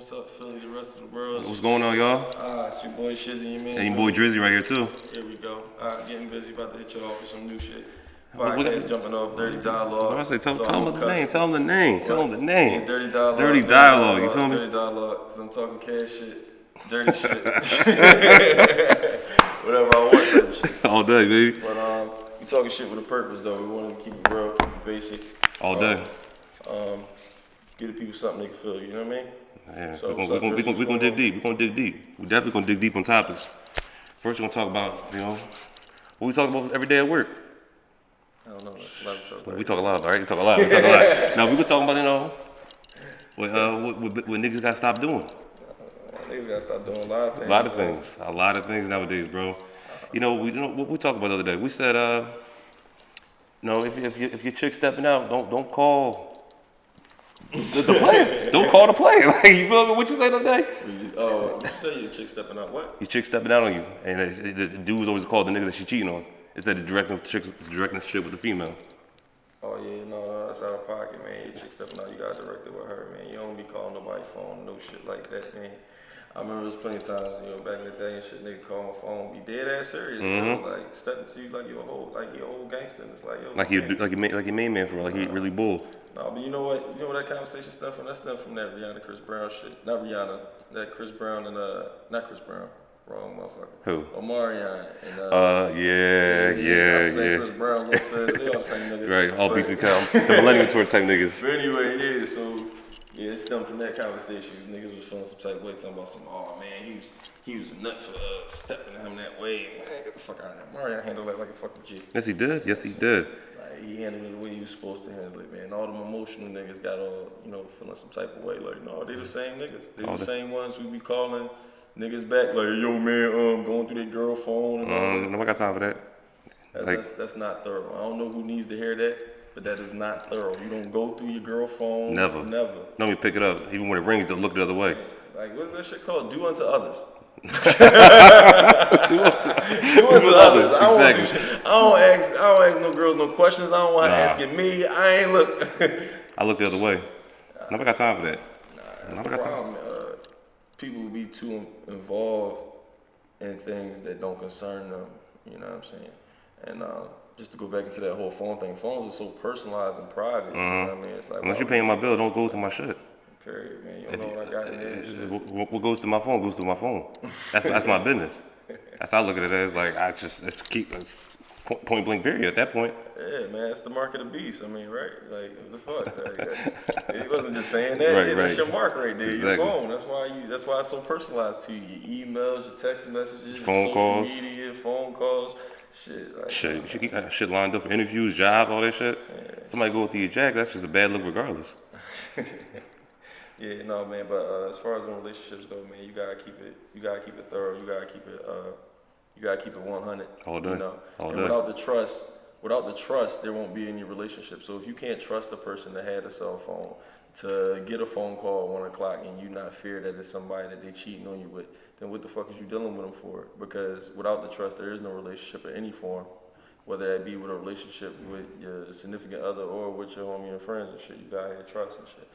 What's up, Philly, the rest of the world? What's going on, y'all? It's your boy Shizzy, man. And your boy Drizzy right here, too. Here we go. Getting busy, about to hit y'all off with some new shit. Podcast jumping off, Dirty Dialogue. I say, tell him the name, tell him the name, tell him the name. Yeah, Dirty Dialogue. Dirty Dialogue, you feel me? Dirty Dialogue, because I'm talking cash shit, dirty shit. Whatever I want, type shit. All day, baby. But we talking shit with a purpose, though. We want to keep it real, keep it basic. All day. Give the people something they can feel, you know what I mean? Yeah, So we're gonna dig deep. We're gonna dig deep. We're definitely gonna dig deep on topics. First, we're gonna talk about, what we talk about every day at work. I don't know. That's a lot of trouble. We talk a lot, all right? We talk a lot. Now, we gonna talk about, what niggas gotta stop doing. Niggas gotta stop doing a lot of things. A lot of things nowadays, bro. What we talked about the other day. We said, if your chick stepping out, don't call the player. Don't call the player. Like, you feel me? What you say the other day? You say your chick stepping out what? Your chick stepping out on you, and the dude's always called the nigga that she cheating on instead of directing shit with the female. Oh yeah, no, that's out of pocket, man. Your chick stepping out, you gotta direct it with her, man. You don't be calling nobody's phone, no shit like that, man. I remember there's plenty of times, back in the day and shit, nigga call my phone, be dead ass serious, too, like stepping to you like you're a whole gangster. And it's like, yo, like your main man for real, like he really bull. No, but you know what? You know where that conversation stemmed from? That stemmed from that Rihanna, Chris Brown shit. Not Rihanna, that Chris Brown and not Chris Brown. Wrong motherfucker. Who? Omarion. Yeah. Chris Brown, Lil Fizz, they all the same niggas. Right, all beats and count. The Millennium Tour type niggas. But anyway, yeah, so yeah, it stemmed from that conversation. Niggas was feeling some type of way, talking about some, oh man, he was a nut for stepping him that way. Man, get the fuck out of there. Omarion handled that like a fucking G. Yes, he did. Like, he handled it the way he was supposed to handle it, man. All them emotional niggas got all, feeling some type of way. Like, no, they the same niggas. They the same ones who be calling niggas back like, yo, man, going through their girl phone. And nobody got time for that. That's not thorough. I don't know who needs to hear that, but that is not thorough. You don't go through your girl phone. Never. Don't even pick it up. Even when it rings, they'll look the other way. Like, what's that shit called? Do unto others. Do unto others. Exactly. I don't ask no girls no questions. I don't want asking me. I ain't look. I look the other way. Nobody got time for that. That's the problem. People be too involved in things that don't concern them. You know what I'm saying? And just to go back into that whole phone thing, phones are so personalized and private. You know what I mean? It's like, unless you're paying my bill, don't go through my shit. Period, man. You don't know what I got in there. What goes to my phone goes to my phone. That's my business. That's how I look at it as. Like, it's point blank period at that point. Yeah, man, that's the mark of the beast. I mean, right? Like, what the fuck? Like, he wasn't just saying that. Right. That's your mark right there. Exactly. Your phone. That's why it's so personalized to you. Your emails, your text messages, phone your calls, social media, phone calls. Shit. You got shit lined up for interviews, jobs, all that shit. Yeah. Somebody go through your jack, that's just a bad look regardless. Yeah, no, man. But as far as the relationships go, man, you gotta keep it thorough. You gotta keep it 100. All day. All day. Without the trust, there won't be any relationship. So if you can't trust a person that had a cell phone, to get a phone call at 1 o'clock and you not fear that it's somebody that they cheating on you with, then what the fuck is you dealing with them for? Because without the trust, there is no relationship in any form. Whether that be with a relationship with your significant other or with your homie and friends and shit, you gotta have trust and shit.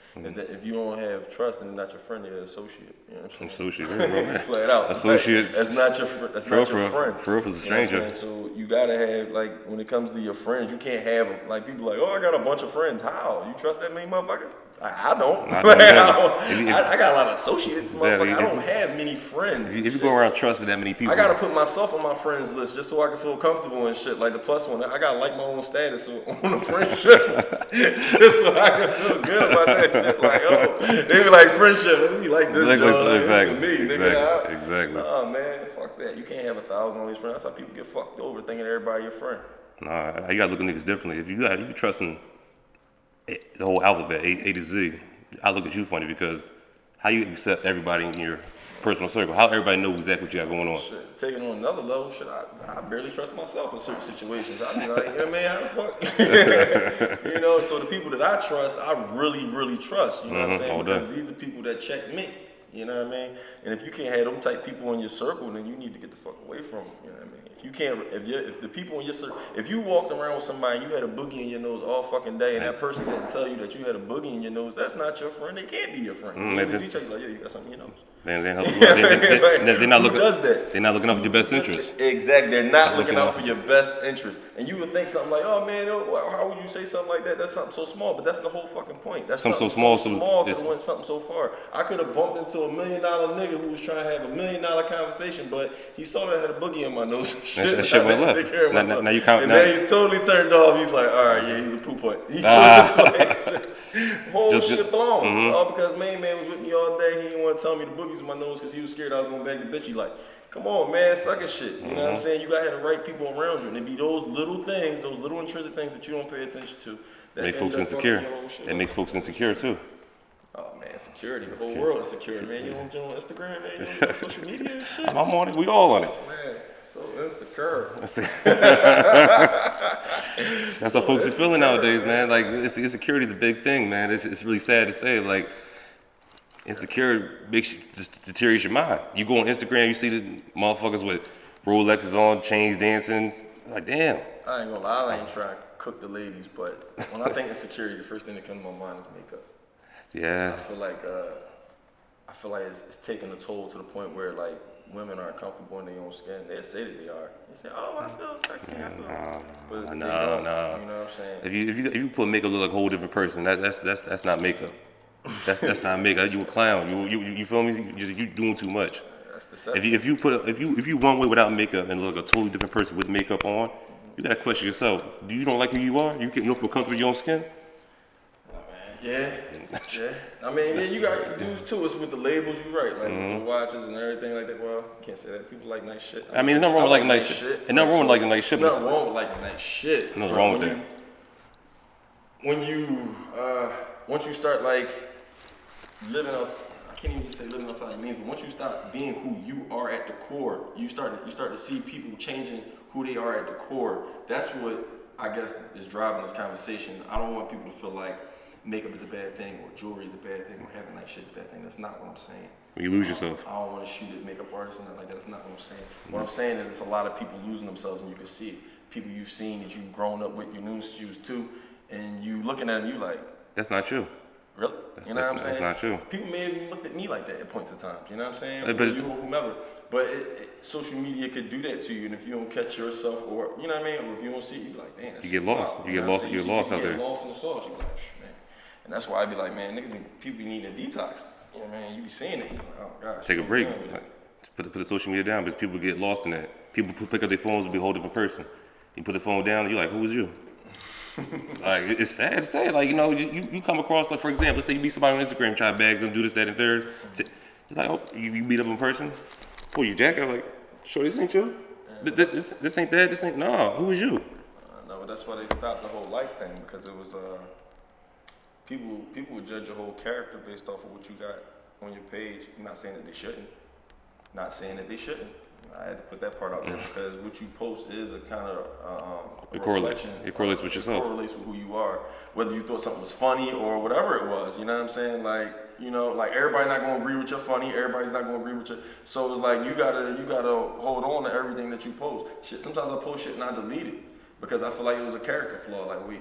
If you don't have trust, then they're not your friend, they're an associate. You know what I'm saying? Associate, flat out. Associate. That's not your friend. That's not your friend. For real, is a stranger. You know so you gotta have, like, when it comes to your friends, you can't have, like, people like, oh, I got a bunch of friends. How? You trust that many motherfuckers? I don't. I got a lot of associates, exactly. Motherfucker. I don't have many friends. If you go around trusting that many people, I gotta put myself on my friends list just so I can feel comfortable and shit. Like the plus one, I gotta like my own status on the friendship, just so I can feel good about that shit. Like, oh, they be like friendship. Let me like this. Exactly. Me, Exactly. Oh man, fuck that. You can't have 1,000 on these friends. That's how people get fucked over, thinking everybody your friend. Nah, you gotta look at niggas differently. If you trusting the whole alphabet, A to Z, I look at you funny because how you accept everybody in your personal circle? How everybody knows exactly what you got going on? Shit, taking on another level, shit, I barely trust myself in certain situations. I be like, yeah, man, how the fuck? So the people that I trust, I really, really trust. You know what I'm saying? Because these are the people that check me. You know what I mean? And if you can't have them type people in your circle, then you need to get the fuck away from them. You know what I mean? If you can't, if the people in your circle, if you walked around with somebody and you had a boogie in your nose all fucking day, and that person didn't tell you that you had a boogie in your nose, that's not your friend. They can't be your friend. If you tell you like, yeah, you got something in your nose. They're not Who looking. does that? They're not looking out for your best interest. Exactly. They're not looking out for your best interest. And you would think something like, oh man, how would you say something like that? That's something so small, but that's the whole fucking point. That's something so small could have went something so far. I could have bumped into $1 million nigga who was trying to have $1 million conversation, but he saw that I had a boogie in my nose. That shit went left. Now you count. And now he's totally turned off. He's like, all right, yeah, he's a poop putt. He was just like, whole shit blown. All because main man was with me all day. He didn't want to tell me the boogies in my nose because he was scared I was gonna bag the bitch. He like, come on, man, sucker shit. You know what I'm saying? You gotta have the right people around you, and it be those little things, those little intrinsic things that you don't pay attention to. That make folks insecure. It make folks insecure too. Oh man, security. The whole world is secure, man. You don't join Instagram, man. You don't social media and shit. I'm on it. We all on it. Man, so insecure. That's how folks are feeling nowadays, man. Like insecurity is a big thing, man. It's really sad to say. Like insecurity makes you just deteriorates your mind. You go on Instagram, you see the motherfuckers with Rolexes on, chains dancing. Like damn. I ain't gonna lie, I ain't trying to cook the ladies, but when I think of security, the first thing that comes to my mind is makeup. Yeah. I feel like it's taking a toll to the point where like women aren't comfortable in their own skin. They say that they are. They say, "Oh, I feel sexy." I feel. But no. You know what I'm saying? If you put makeup look like a whole different person, that's not makeup. That's not makeup. You a clown. You feel me? You doing too much. That's the if you one way without makeup and look like a totally different person with makeup on, you gotta question yourself. Do you don't like who you are? You don't feel comfortable in your own skin? Yeah. I mean, you got dudes too. It's with the labels, you right, like with the watches and everything like that. Well, you can't say that. People like nice shit. I mean, there's nothing wrong with liking nice shit. And nothing wrong with liking nice shit. Nothing wrong with liking nice shit. Nothing wrong with that. When you once you start like living outside, I can't even say living outside your means, but once you start being who you are at the core, you start to see people changing who they are at the core. That's what I guess is driving this conversation. I don't want people to feel like makeup is a bad thing, or jewelry is a bad thing, or having nice shit is a bad thing. That's not what I'm saying. You lose yourself. I don't want to shoot at makeup artists and nothing like that. That's not what I'm saying. What I'm saying is it's a lot of people losing themselves, and you can see it. People you've seen that you've grown up with, your news shoes too, and you looking at them, you like, that's not true. Really? You know what I'm saying? That's not true. People may have even looked at me like that at points in time. You know what I'm saying? But you or whomever. But social media could do that to you, and if you don't catch yourself, or you know what I mean, or if you don't see it, you be like, damn. You get lost. You get lost. You're lost out there. You get lost in the sauce. You be like, man. And that's why I be like, man, niggas, people be needing a detox. You know what I mean? You be seeing it. You be like, oh gosh. Take a break. Put the social media down because people get lost in that. People pick up their phones and be a whole different person. You put the phone down, and you're like, who is you? Like it's sad to say, like you come across, like for example, let's say you meet somebody on Instagram, try to bag them, do this, that, and third. You're like, oh, you meet up in person, pull your jacket, like, sure, this ain't you. This ain't that. This ain't Who is you? No, but that's why they stopped the whole life thing, because it was people would judge your whole character based off of what you got on your page. I'm not saying that they shouldn't. Not saying that they shouldn't. I had to put that part out there because what you post is a kind of reflection. It correlates with yourself. It correlates with who you are. Whether you thought something was funny or whatever it was, you know what I'm saying? Like, like everybody's not gonna agree with your funny. Everybody's not gonna agree with your. So it's like you gotta hold on to everything that you post. Shit. Sometimes I post shit and I delete it. Because I feel like it was a character flaw, like I want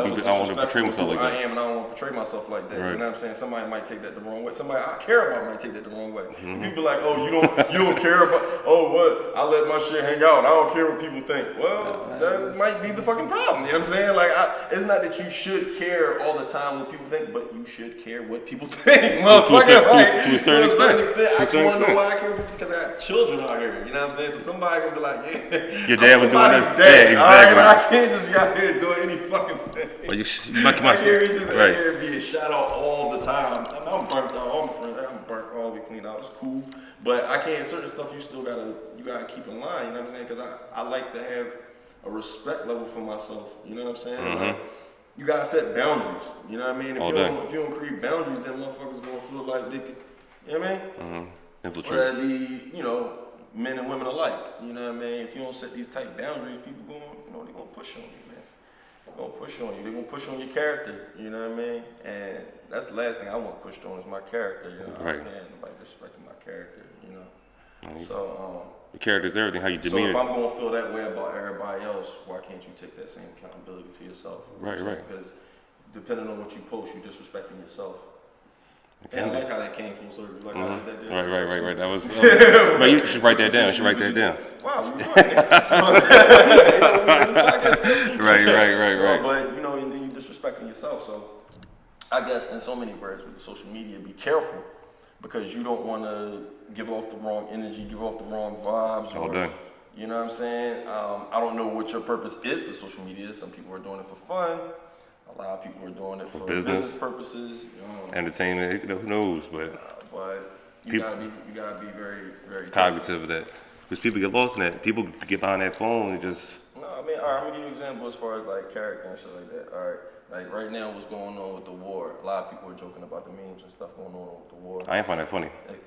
to portray myself like that. I am, and I don't want to portray myself like that. Right. You know what I'm saying? Somebody might take that the wrong way. Somebody I care about might take that the wrong way. People be like, oh, you don't care about. Oh, what? I let my shit hang out. I don't care what people think. Well, that might be the fucking problem. You know what I'm saying? Like, it's not that you should care all the time what people think, but you should care what people think. To a certain extent. I just want to know why I care because I have children out here. You know what I'm saying? So somebody gonna be like, yeah, your dad was doing this. Yeah, exactly. Right, I can't just be out here doing any fucking thing. Well, you I can't just out here being shot out all the time. I'm burnt out. All my friends, I'm burnt all the way clean out. It's cool, but I can't. Certain stuff you still gotta keep in line. You know what I'm saying? Because I like to have a respect level for myself. You know what I'm saying? Like, you gotta set boundaries. You know what I mean? If you don't create boundaries, then motherfuckers gonna feel like they could. You know what I mean? Infiltrate. Whether it be, men and women alike. You know what I mean? If you don't set these tight boundaries, people they gonna push on you, man. They're gonna push on you. They're gonna push on your character. You know what I mean? And that's the last thing I want pushed on is my character. You know, Right. man, nobody disrespecting my character. You know. Right. So, Your character is everything. How you so demean if it. I'm gonna feel that way about everybody else, why can't you take that same accountability to yourself? You know what I'm saying? Because depending on what you post, you're disrespecting yourself. And I like how that came full circle. Like how I did that there. Right. That was man, you should write that down. You should write that down. Wow, we doing it. Right. But you know, you're disrespecting yourself. So I guess in so many words with social media, be careful because you don't want to give off the wrong energy, give off the wrong vibes. All day. You know what I'm saying? I don't know what your purpose is for social media. Some people are doing it for fun. A lot of people are doing it for business purposes. Entertainment, who knows? But you gotta be very, very cognitive of that. Because people get lost in that. People get behind that phone and just. No, I mean, all right, I'm gonna give you an example as far as like character and shit like that. All right, like right now, what's going on with the war? A lot of people are joking about the memes and stuff going on with the war. I ain't find that funny. Like,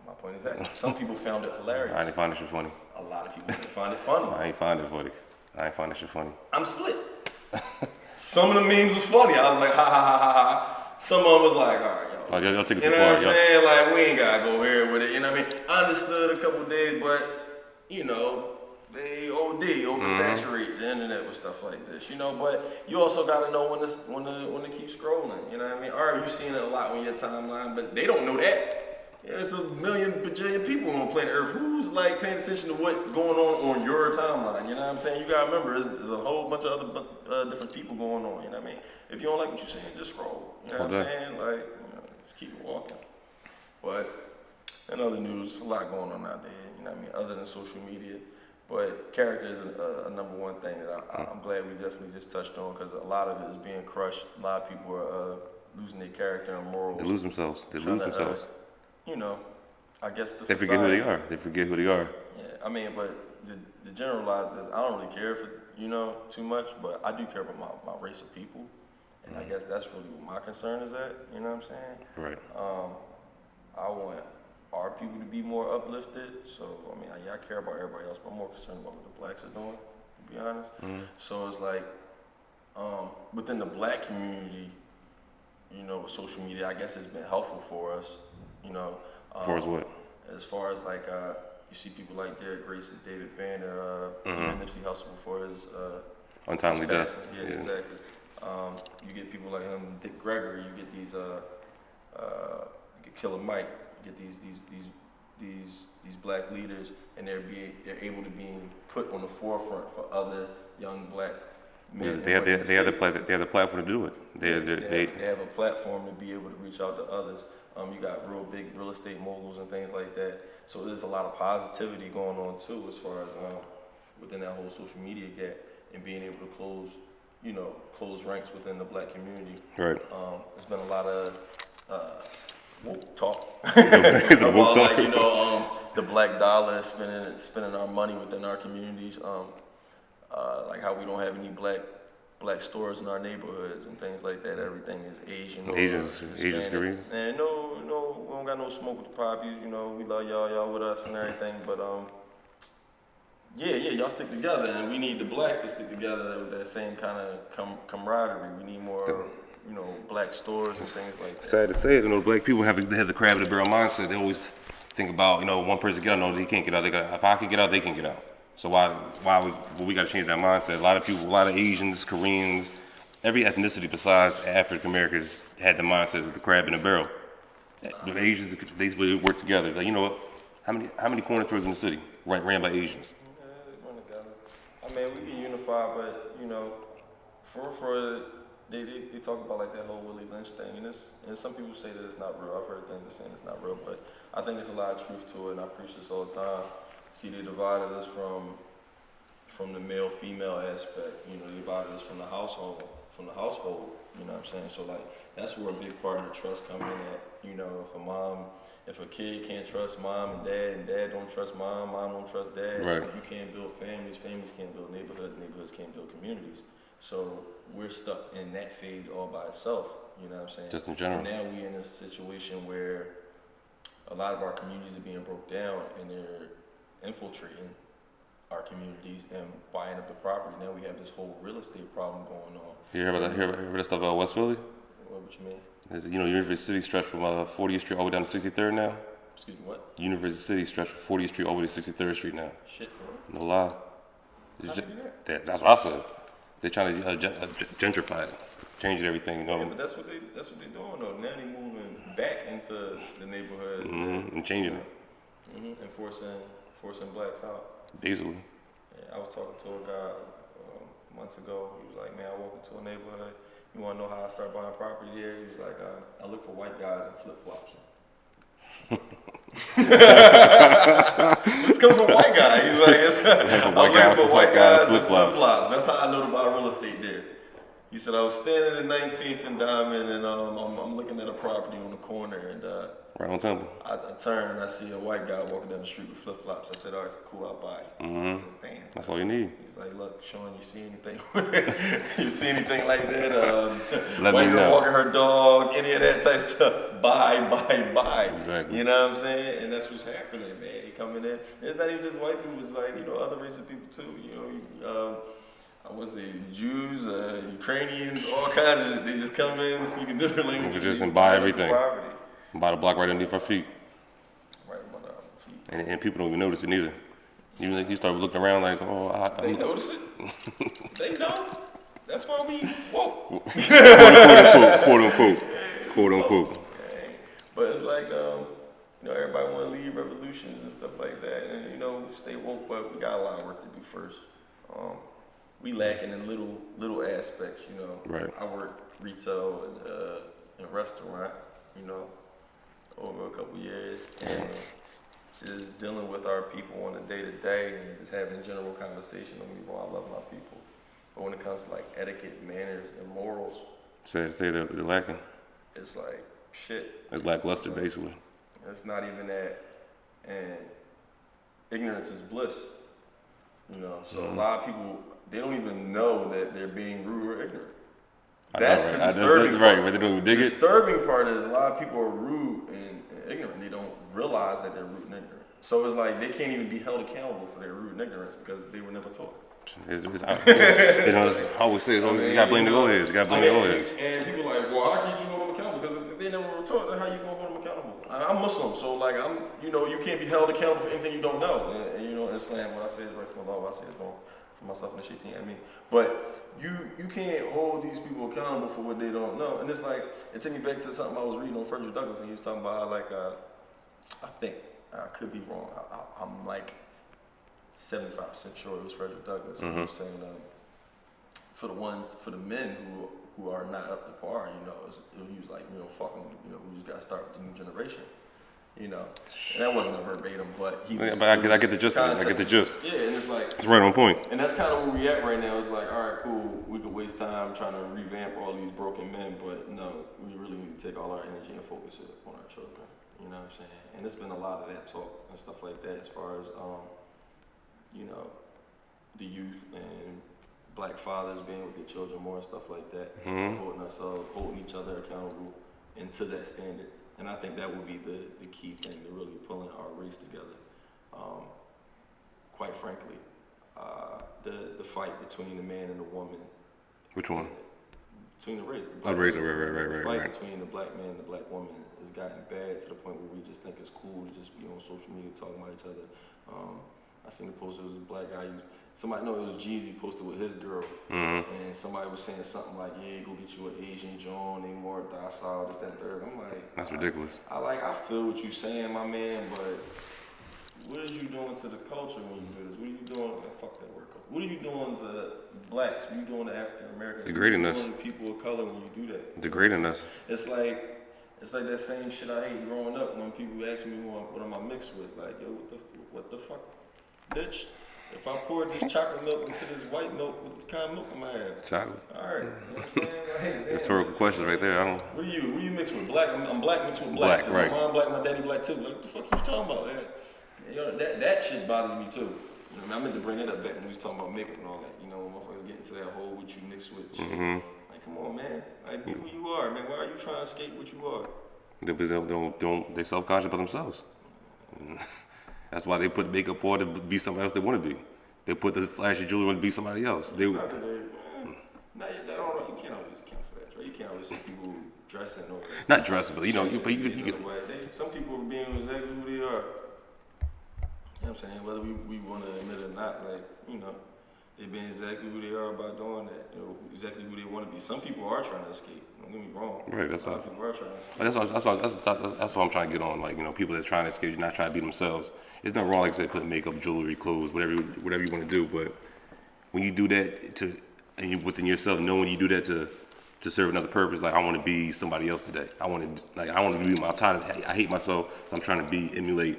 my point is that some people found it hilarious. I ain't find that shit funny. A lot of people didn't find it funny. I ain't find it funny. I ain't find that shit funny. I'm split. Some of the memes was funny. I was like, ha ha ha ha ha. Some of them was like, all right, yo. Oh, y'all take it You too know far. what I'm saying? Like, we ain't gotta go here with it. You know what I mean? I understood a couple days, but, you know, they oversaturate the internet with stuff like this, you know. But you also gotta know when to keep scrolling. You know what I mean? Or you seen it a lot on your timeline, but they don't know that. There's a million bajillion people on planet Earth. Who's like paying attention to what's going on your timeline? You know what I'm saying? You gotta remember, there's a whole bunch of other different people going on. You know what I mean? If you don't like what you're saying, just scroll. You know what I'm saying? Like, just keep it walking. But in other news, a lot going on out there. You know what I mean? Other than social media. But character is a number one thing that I'm glad we definitely just touched on because a lot of it is being crushed. A lot of people are losing their character and morals. They lose themselves. You know, I guess they forget who they are. Yeah, I mean, but the generalize this, I don't really care for too much, but I do care about my race of people, and I guess that's really what my concern is at. You know what I'm saying? Right. I want our people to be more uplifted. So I mean, I care about everybody else, but I'm more concerned about what the blacks are doing. To be honest. So it's like within the black community, with social media, I guess it's been helpful for us. As far as what? As far as like you see people like Derek Grace and David Banner, and Nipsey Hussle before his untimely death. Yeah, exactly. You get people like him, Dick Gregory. You get these you get Killer Mike. You get these black leaders, and they're able to be put on the forefront for other young black men. They have the platform to do it. They have a platform to be able to reach out to others. You got real big real estate moguls and things like that. So there's a lot of positivity going on too, as far as within that whole social media gap and being able to close ranks within the black community. Right. There's been a lot of woke talk. It's a woke talk. Like, the black dollar is spending our money within our communities. Like how we don't have any black stores in our neighborhoods and things like that. Everything is Asian. Asians reasons. And no, we don't got no smoke with the poppies. We love y'all with us and everything. But yeah, y'all stick together, and we need the blacks to stick together with that same kind of camaraderie. We need more, black stores and things like that. Sad to say it, black people have the crab in the barrel mindset. They always think about, one person get out, no, they can't get out. If I can get out, they can get out. So why we got to change that mindset? A lot of people, a lot of Asians, Koreans, every ethnicity besides African Americans had the mindset of the crab in the barrel. The Asians, they work together. Like, what? How many corner stores in the city ran by Asians? Yeah, they run together. I mean, we be unified, but they talk about like that whole Willie Lynch thing, and some people say that it's not real. I've heard things that saying it's not real, but I think there's a lot of truth to it, and I preach this all the time. See, they divided us from the male-female aspect. They divided us from the household. You know what I'm saying? So like that's where a big part of the trust comes in at. If a kid can't trust mom and dad don't trust mom don't trust dad. Right. You can't build families can't build neighborhoods can't build communities. So we're stuck in that phase all by itself. You know what I'm saying? Just in general. Now we're in a situation where a lot of our communities are being broke down and they're infiltrating our communities and buying up the property. Now we have this whole real estate problem going on. You hear about that? Hear about that stuff about West Philly? What you mean? There's, University City stretch from 40th Street all the way down to 63rd now. Excuse me, what? University City stretch from 40th Street all the way to 63rd Street now. Shit, for real? No lie. That's what I said. They're trying to gentrify it, changing everything. Yeah, but that's what they're doing though. Now they're moving back into the neighborhood and changing it. And forcing blacks out. Basically. Yeah, I was talking to a guy months ago. He was like, "Man, I walk into a neighborhood. You want to know how I start buying property here?" He was like, "I look for white guys in flip flops." It's coming from a white guy. He's like, I'm looking for white guys in flip flops. That's how I know about real estate there. He said I was standing at 19th and Diamond, and I'm looking at a property on the corner, and right on Temple. I turn and I see a white guy walking down the street with flip flops. I said, "All right, cool, I'll buy it." I said, "Damn." That's all you need. He's like, "Look, Sean, you see anything? You see anything like that? Let white me girl know. walking her dog, any of that type of stuff? Buy." Exactly. You know what I'm saying? And that's what's happening, man. They coming in. It's not even just white people. It's like other races of people too. I want to say Jews, Ukrainians, all kinds of shit. They just come in speaking different languages. And buy everything. Buy the block right underneath our feet. Right under our feet. And people don't even notice it neither. You start looking around like, oh, They notice it. They know. That's why we woke. Quote unquote. But it's like, everybody want to lead revolutions and stuff like that, and stay woke. But we got a lot of work to do first. We lacking in little aspects. Right. I work retail and restaurant. Over a couple years, and just dealing with our people on a day-to-day and just having general conversation. I love my people, but when it comes to like etiquette, manners, and morals, say they're lacking. it's like shit. It's lackluster, basically. It's not even that, and ignorance is bliss. So a lot of people, they don't even know that they're being rude or ignorant. That's the disturbing part. Right, but they don't even dig it. The disturbing part is a lot of people are rude and ignorant. They don't realize that they're rude and ignorant. So it's like they can't even be held accountable for their rude and ignorance because they were never taught. I always say, you gotta blame the old heads. You gotta blame the old heads. And people are like, well, how can you hold them accountable? Because if they never were taught, then how you gonna hold them accountable? I'm Muslim, so like you can't be held accountable for anything you don't know. And in Islam, what I say is right from Allah, what I say is wrong for myself and the shaitan. But you can't hold these people accountable for what they don't know. And it's like, it took me back to something I was reading on Frederick Douglass, and he was talking about how I think, I could be wrong, I'm like 75% sure it was Frederick Douglass. He was saying, for the men who are not up to par, he was like, fuck them, we just gotta start with the new generation. And that wasn't a verbatim, but he was. But I get the gist of it. I get the gist. Yeah, and it's like. It's right on point. And that's kind of where we at right now. It's like, all right, cool, we could waste time trying to revamp all these broken men, but no, we really need to take all our energy and focus it on our children. You know what I'm saying? And there's been a lot of that talk and stuff like that as far as, the youth and black fathers being with their children more and stuff like that, holding each other accountable and to that standard. And I think that would be the key thing to really pulling our race together. Quite frankly, the fight between the man and the woman. Which one? Between the race. The race, right. The fight between the black man and the black woman has gotten bad to the point where we just think it's cool to just be on social media talking about each other. I seen the post, it was a black guy, it was Jeezy posted with his girl, and somebody was saying something like, yeah, go get you an Asian John, they more docile, this, that, third. I'm like, that's ridiculous. I feel what you're saying, my man, but what are you doing to the culture when you do this? What are you doing? Fuck that word. What are you doing to blacks? What are you doing to African Americans? Degrading us. What are you doing to people of color when you do that? Degrading us. It's like that same shit I hate growing up when people ask me what am I mixed with. Like, yo, what the fuck? Bitch, if I poured this chocolate milk into this white milk, what kind of milk am I having? Chocolate. All right. You know what I'm saying? Like, rhetorical questions right there. What are you mixed with? Black? I'm black mixed with black. Right. My mom black, my daddy black too. Like, what the fuck you talking about? That shit bothers me too. I meant to bring that up back when we was talking about makeup and all that. When motherfuckers get into that whole what you mixed with shit. Like, come on, man. Like, be who you are, man. Why are you trying to escape what you are? They self-conscious about themselves. That's why they put makeup on to be something else they want to be. They put the flashy jewelry to be somebody else. They, Not that they, no, you can't always account for that, right? You can't always see people dressing or not dressing, but you know, you get. Some people are being exactly who they are. You know what I'm saying? Whether we want to admit it or not, like, you know, they've been exactly who they are by doing that, you know, exactly who they want to be. Some people are trying to escape, don't get me wrong. Right, that's what. what. People are trying to escape. That's what I'm trying to get on. Like, you know, people that's trying to escape, not trying to be themselves. It's not wrong, like I said, putting makeup, jewelry, clothes, whatever you want to do. But when you do that and you within yourself, knowing you do that to serve another purpose, like I want to be somebody else today. I want to be my time. I hate myself, so I'm trying to emulate.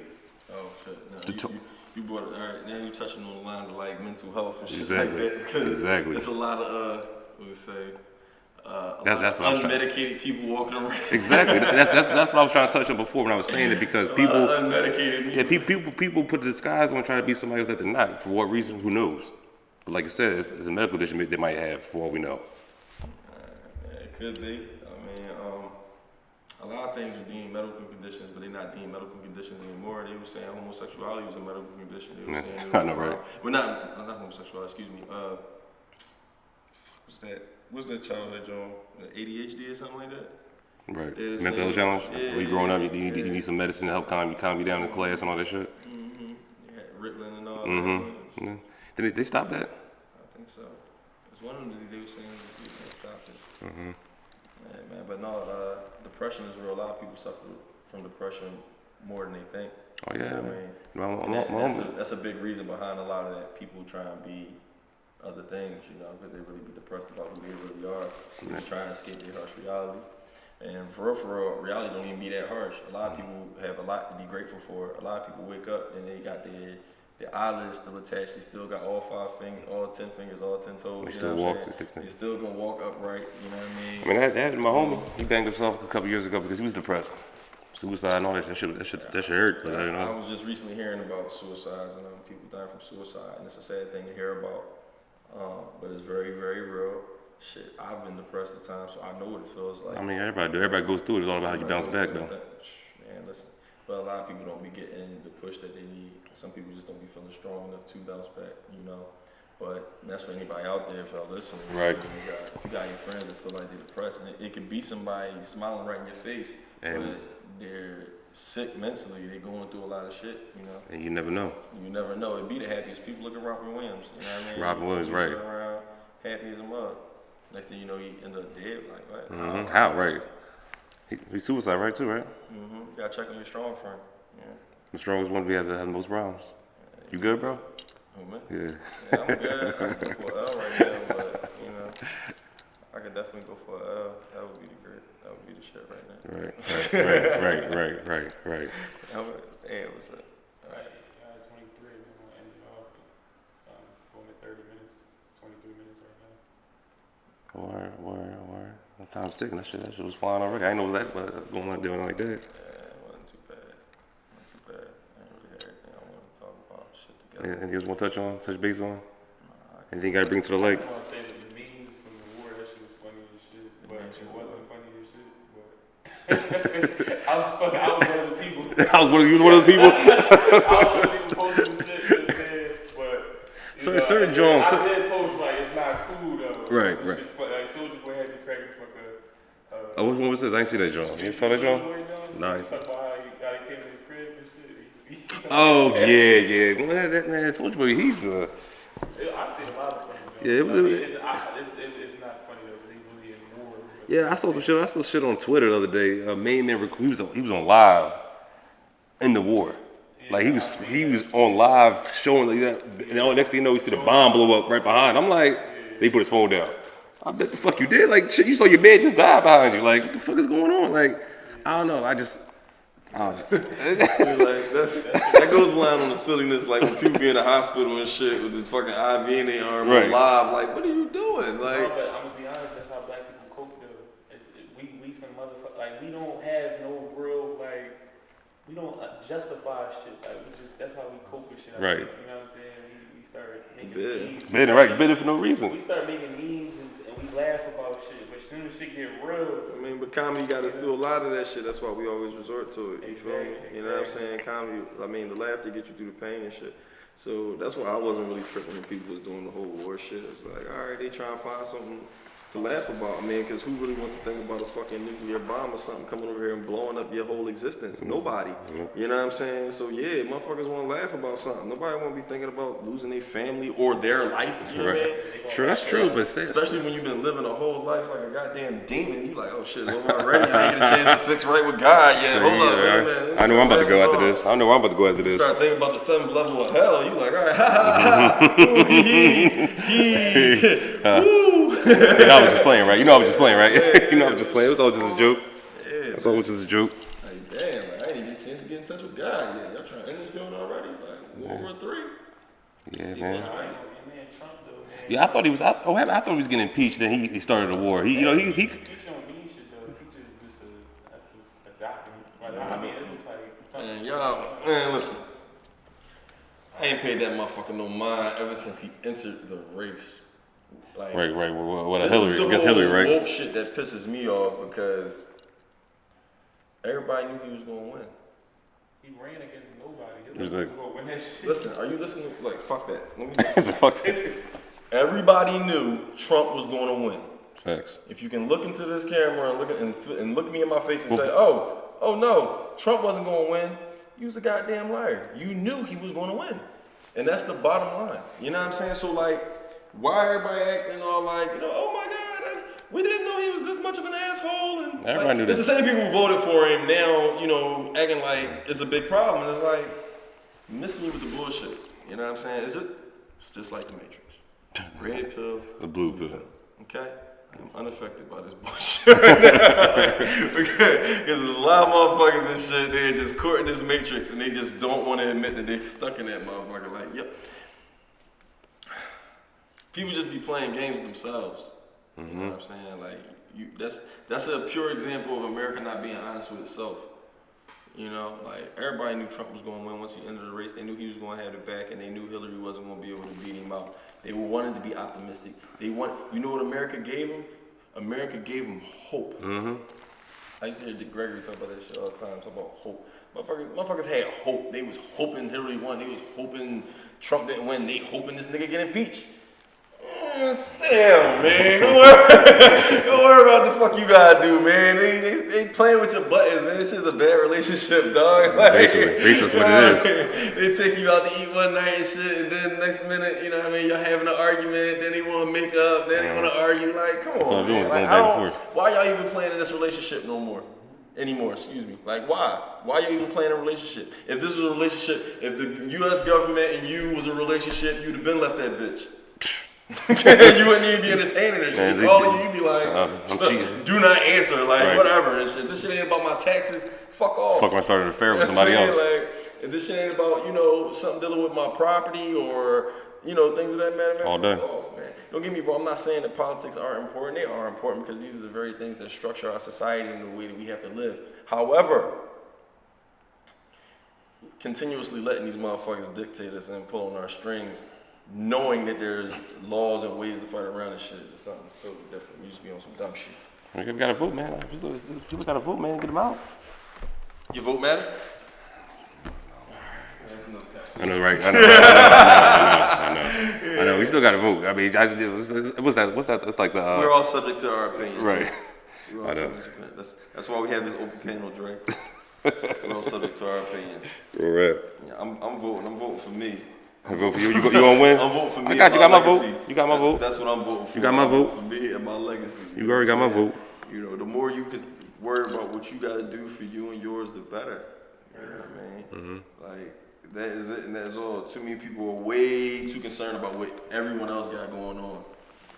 Oh shit! No, you brought it. All right, now you're touching on the lines of like mental health and shit Exactly. like that. Because exactly. There's a lot of what we say. That's what unmedicated people walking around. Exactly. That's what I was trying to touch on before when I was saying it, because people unmedicated people. Yeah, people put a disguise on trying to be somebody else that they're not. For what reason? Who knows? But like I said, it's a medical condition they might have, for all we know. Yeah, it could be. I mean, a lot of things are deemed medical conditions, but they're not deemed medical conditions anymore. They were saying homosexuality was a medical condition. They were saying I know, right? Well, not homosexuality. Excuse me. What's that? What's that child that John? ADHD or something like that? Right. Mental health challenge. Yeah, when you growing up, you need some medicine to help calm you down in class and all that shit. Mm-hmm. Yeah, Ritalin and all that. Yeah. Did they stop that? I think so. It's one of them they were saying they stopped it. Mm-hmm. Yeah, man. But no, depression is real. A lot of people suffer from depression more than they think. Oh yeah. You know what I mean? That's a big reason behind a lot of that. People try and be other things, you know, because they really be depressed about who they really are. They're trying to escape their harsh reality. And for real, reality don't even be that harsh. A lot of people have a lot to be grateful for. A lot of people wake up and they got their eyelids still attached. They still got all 5 fingers, all 10 fingers, all 10 toes. They still walk. They still gonna walk upright. You know what I mean? I mean, that happened to my homie. He banged himself a couple years ago because he was depressed. Suicide and all that shit hurt. But you know. I was just recently hearing about suicides and people dying from suicide, and it's a sad thing to hear about. But it's very, very real. Shit, I've been depressed at times, so I know what it feels like. I mean, everybody do. Everybody goes through it. It's all about how you bounce back, though. Man, listen. But a lot of people don't be getting the push that they need. Some people just don't be feeling strong enough to bounce back, you know. But that's for anybody out there, if y'all listening. Right. You got your friends that feel like they're depressed, and it could be somebody smiling right in your face, but they're sick mentally. They're going through a lot of shit, you know. And you never know. You never know. It'd be the happiest people. Look at Robin Williams. You know what I mean? Robin Williams, right. Around, happy as a mug. Next thing you know, he end up dead. Like, what? Mm-hmm. How? Right. He's suicide, right, too, right? Mm-hmm. You gotta check on your strong friend. Yeah. The strongest one we have the most problems. You good, bro? Oh, man. Yeah. I'm good. I could go for an L right now, but, you know, I could definitely go for an L. That would be the great. That would be the shit right now. Right. Hey, what's up? All right. 23, we're going to end it off with going at 30 minutes, 23 minutes right now. Word. The time's ticking. That shit was flying already. I didn't know that was going on doing like that. Yeah, it wasn't too bad. I ain't really had everything I wanted to talk about. Shit together. And you just want to touch base on? Anything you got to bring to the lake? I want to say that the meme from the war, that shit was funny as shit, but it wasn't funny as shit, but I was one of the people. You was one of those people? I was one of the people posting the shit that said, but certain Jones. I did post like it's not cool though. Right. Like Soulja Boy had me cracking fuck up. Which one was this? I didn't see that, John. You saw that, John? Nice. Talk about how he came in his crib and shit. Oh yeah. Man, that man, Soulja Boy, he's I see a lot of funny. Yeah, it's not funny though. They really in war. Yeah, I saw some shit on Twitter the other day. Main man, he was on live in the war. Like he was on live showing like that. And the next thing you know, we see the bomb blow up right behind. I'm like, they put his phone down. I bet the fuck you did. Like shit, you saw your man just die behind you. Like what the fuck is going on? Like I don't know. I don't know. that goes line on the silliness. Like when people be in the hospital and shit with this fucking IV in their arm live. Like what are you doing? Like. No, but I'm gonna be honest. That's how black people cope though. We some motherfuckers. Like we don't have no real like. We don't justify shit. Like that's how we cope with shit. Right. You know what I'm saying? We start making memes. Bitter for no reason. We start making memes and we laugh about shit. But as soon as shit get real. I mean, but comedy got us through a lot of that shit. That's why we always resort to it. You feel me? You know what I'm saying? Comedy. I mean, the laughter get you through the pain and shit. So that's why I wasn't really tripping when people was doing the whole war shit. It's like, all right, they trying to find something to laugh about, man, because who really wants to think about a fucking nuclear bomb or something coming over here and blowing up your whole existence? Nobody. You know what I'm saying? So yeah, motherfuckers want to laugh about something. Nobody want to be thinking about losing their family or their life. You know what I mean? True, that's true, but especially when you've been living a whole life like a goddamn demon, you like, oh shit, it's over already. I ain't get a chance to fix right with God yet. Hold up, man. I know I'm about to go after this. I know I'm about to go after this. Start thinking about the seventh level of hell. You like, all right, ha ha ha, ooh, woo. You know I was just playing, right? You know I was just playing, right? Yeah, you know I was just playing. It was all just a joke. Yeah, It's all just a joke. like, damn, like, I didn't get a chance to get in touch with God yet. Y'all trying to end this joint already? Like, World War III? Yeah, I man. know, your man Trump though, man. Yeah, I thought he was. I thought he was getting impeached. Then he started a war. He He don't mean shit though. He that's just a document. Like, I mean, it's just like something. Man, y'all, man, listen. I ain't paid that motherfucker no mind ever since he entered the race. Like, Right. What a this Hillary? is the Against whole Hillary, right? woke shit that pisses me off because everybody knew he was gonna win. He ran against nobody. He was like- He was gonna win that shit. Listen, are you listening? Like, fuck that. Let me. It's a fuck that. Everybody knew Trump was gonna win. Facts. If you can look into this camera and look me in my face and say, oh no, Trump wasn't gonna win. You was a goddamn liar. You knew he was gonna win, and that's the bottom line. You know what I'm saying? So like, why everybody acting all like, oh my God, we didn't know he was this much of an asshole. And Everybody like, knew that. it's the same people who voted for him now, acting like it's a big problem. And it's like, missing me with the bullshit. You know what I'm saying? It's just like the Matrix. Red pill, The blue pill. okay? I'm unaffected by this bullshit right now. Because there's a lot of motherfuckers and shit, they're just caught in this matrix and they just don't want to admit that they're stuck in that motherfucker. Like, yep. People just be playing games with themselves. You know what I'm saying? Like, that's a pure example of America not being honest with itself. Like, everybody knew Trump was going to win once he entered the race. They knew he was going to have it back, and they knew Hillary wasn't going to be able to beat him out. They wanted to be optimistic. You know what America gave him? America gave him hope. I used to hear Dick Gregory talk about that shit all the time, talk about hope. Motherfuckers had hope. They was hoping Hillary won. They was hoping Trump didn't win. They hoping this nigga get impeached. Sit down, man. Don't worry about the fuck you gotta do, man. They playing with your buttons, man. This shit's a bad relationship, dog. Like, Basically, that's what it is. They take you out to eat one night and shit, and then next minute, you know what I mean, y'all having an argument, then they want to make up, then they want to argue. Like, come That's on, all I'm doing man. is Like, going back and forth. why y'all even playing in this relationship anymore, excuse me. Like, why? Why you even playing a relationship? If this was a relationship, if the U.S. government and you was a relationship, you'd have been left that bitch. You wouldn't even be entertaining her shit. Calling you, you'd be like, I'm cheating. do not answer, like, Right. whatever and shit. This shit ain't about my taxes. Fuck off. Fuck when I started an affair with You know what somebody I'm else. saying? Like, if this shit ain't about, something dealing with my property or, things of that matter, man. All day. Fuck off, man. Don't get me wrong, I'm not saying that politics aren't important. They are important because these are the very things that structure our society and the way that we have to live. However, continuously letting these motherfuckers dictate us and pull on our strings, knowing that there's laws and ways to fight around this shit is something totally different. We just be on some dumb shit. People gotta vote, man. People gotta vote, man. Get them out. Your vote matter? I know, right? I know. We still gotta vote. I mean, what's that? It's like the. We're all subject to our opinions. Right. We're all I know. subject to opinions. That's why we have this open panel, Dre. We're all subject to our opinions. Right. Yeah, I'm voting. I'm voting for me. I vote for you. You gonna win? I'm voting for me. I got you. and Got my legacy. vote. You got my vote. That's what I'm voting for. You got my I'm vote. voting for me and my legacy. You already got my vote. The more you can worry about what you got to do for you and yours, the better. You know what I mean? Like, that is it, and that's all. Too many people are way too concerned about what everyone else got going on.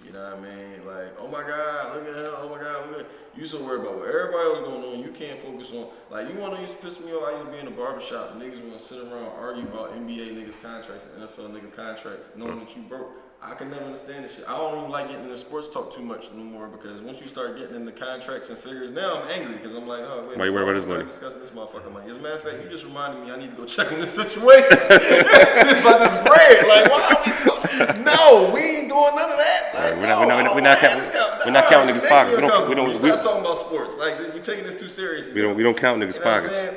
You know what I mean? Like, oh my God, look at him. Oh my God, look at him. You so worried about what everybody else going on. You can't focus on, like, you want to used to piss me off. I used to be in a barbershop. Niggas want to sit around and argue about NBA niggas contracts and NFL nigga contracts, knowing that you broke. I can never understand this shit. I don't even like getting into sports talk too much no more because once you start getting into contracts and figures, now I'm angry because I'm like, oh, wait. Why you worried about this money? Discussing this motherfucker money. As a matter of fact, you just reminded me I need to go check on this situation. It's about this bread. Like, why are we talking? No, we ain't doing none of that. Like, We're not counting niggas' pockets. We don't. Stop talking about sports. Like, you're taking this too seriously. We don't count niggas' You know what I'm pockets. saying?